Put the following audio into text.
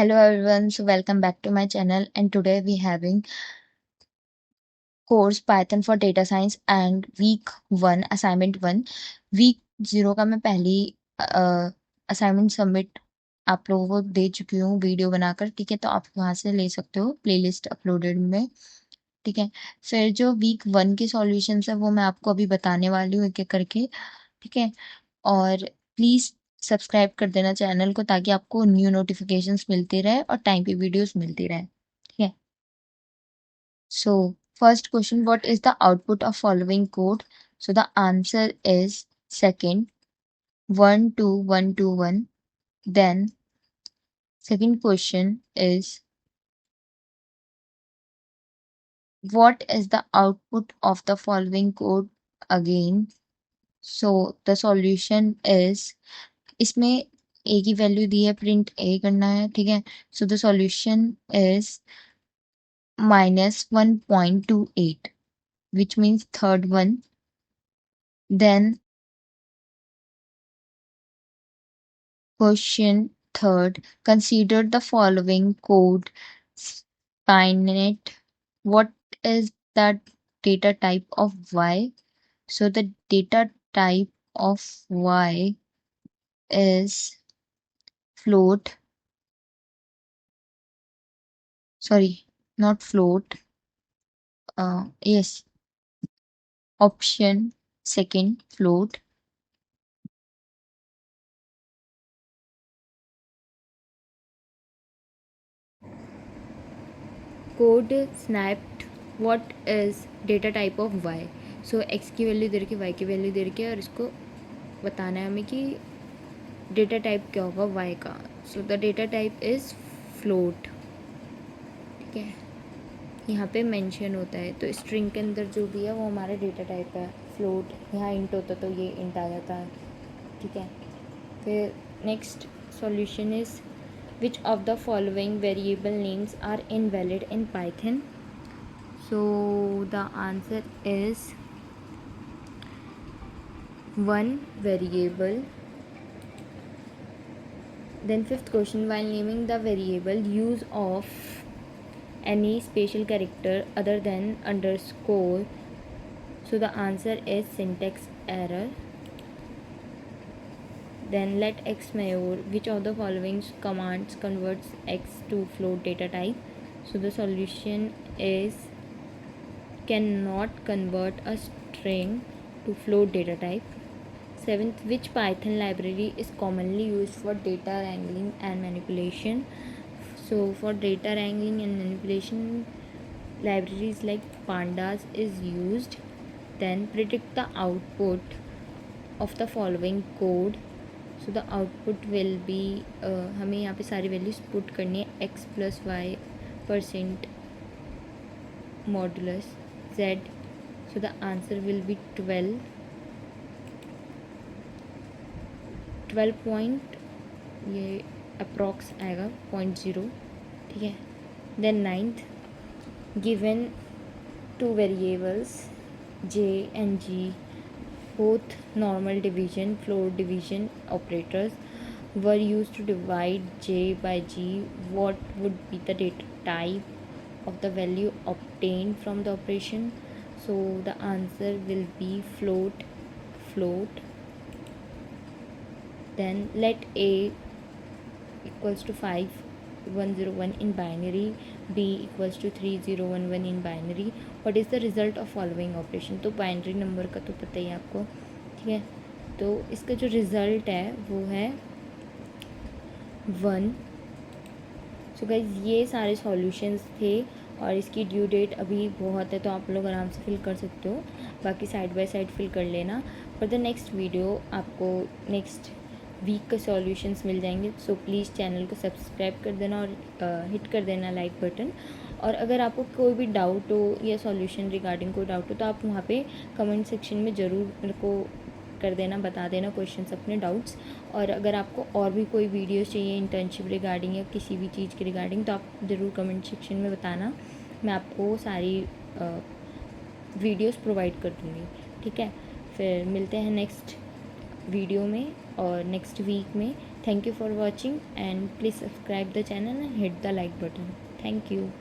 Hello everyone, so welcome back to my channel and today we having course Python for data science and week 1 assignment 1 week 0 का मैं पहली assignment submit आप लोगों को दे चुकी हूँ वीडियो बनाकर। ठीक है, तो आप वहां से ले सकते हो प्लेलिस्ट अपलोडेड में। ठीक है, फिर जो वीक 1 के सॉल्यूशंस है वो मैं आपको अभी बताने वाली हूँ एक एक करके। ठीक है, और प्लीज सब्सक्राइब कर देना चैनल को ताकि आपको न्यू नोटिफिकेशंस मिलती रहे और टाइम पे वीडियोस मिलती रहे। ठीक है, so first question, what is the output of following code? So the answer is second 12121. Then second question is what is the output of the following code again? So the solution is इसमें a की value दी है, print a करना है। ठीक है, so the solution is -1.28, which means third one. Then question third, consider the following code. Spinnet. What is the data type of y? So the data type of y is float. Sorry, not float. Yes. Option second, float. Code snapped what is data type of y. So x की value दे रखी है, Y की value दे रखी है और इसको बताना है हमें कि डेटा टाइप क्या होगा वाई का। So the data type is float. ठीक है, यहाँ पे मेंशन होता है तो स्ट्रिंग के अंदर जो भी है वो हमारा डेटा टाइप है फ्लोट। यहाँ इंट होता तो ये इंट आ जाता है। ठीक है, फिर next solution is which of the following variable names are invalid in Python? So the answer is one variable. Then fifth question, while naming the variable, use of any special character other than underscore. So the answer is syntax error. Then let x major, which of the following commands converts x to float data type? So the solution is cannot convert a string to float data type. Seventh, which Python library is commonly used for data wrangling and manipulation? So for data wrangling and manipulation, libraries like pandas is used. Then predict the output of the following code. So the output will be हमें यहाँ पे सारी values put करनी है x + y % modulus z. So the answer will be 12 point ये approx आएगा 0.0. ठीक है, then ninth, given two variables j and g, both normal division float division operators were used to divide j by g. What would be the data type of the value obtained from the operation? So the answer will be float. Then let a equals to 5101 in binary, b equals to 3011 in binary. What is the result of following operation? तो binary number का तो पता ही है आपको। ठीक है, तो इसका जो रिज़ल्ट है वो है 1. सो गाइज ये सारे सॉल्यूशंस थे और इसकी ड्यू डेट अभी बहुत है तो आप लोग आराम से फिल कर सकते हो, बाकी साइड बाय साइड फिल कर लेना। फॉर द नेक्स्ट वीडियो आपको नेक्स्ट वीक का सॉल्यूशंस मिल जाएंगे। सो प्लीज़ चैनल को सब्सक्राइब कर देना और हिट कर देना लाइक बटन। और अगर आपको कोई भी डाउट हो या सॉल्यूशन रिगार्डिंग कोई डाउट हो तो आप वहाँ पे कमेंट सेक्शन में ज़रूर मेरे को कर देना, बता देना क्वेश्चंस अपने डाउट्स। और अगर आपको और भी कोई वीडियोस चाहिए इंटर्नशिप रिगार्डिंग या किसी भी चीज़ के रिगार्डिंग तो आप ज़रूर कमेंट सेक्शन में बताना, मैं आपको सारी वीडियोस प्रोवाइड कर दूँगी। ठीक है, फिर मिलते हैं नेक्स्ट वीडियो में और नेक्स्ट वीक में। Thank you for watching, and please subscribe the channel and hit the like button. Thank you.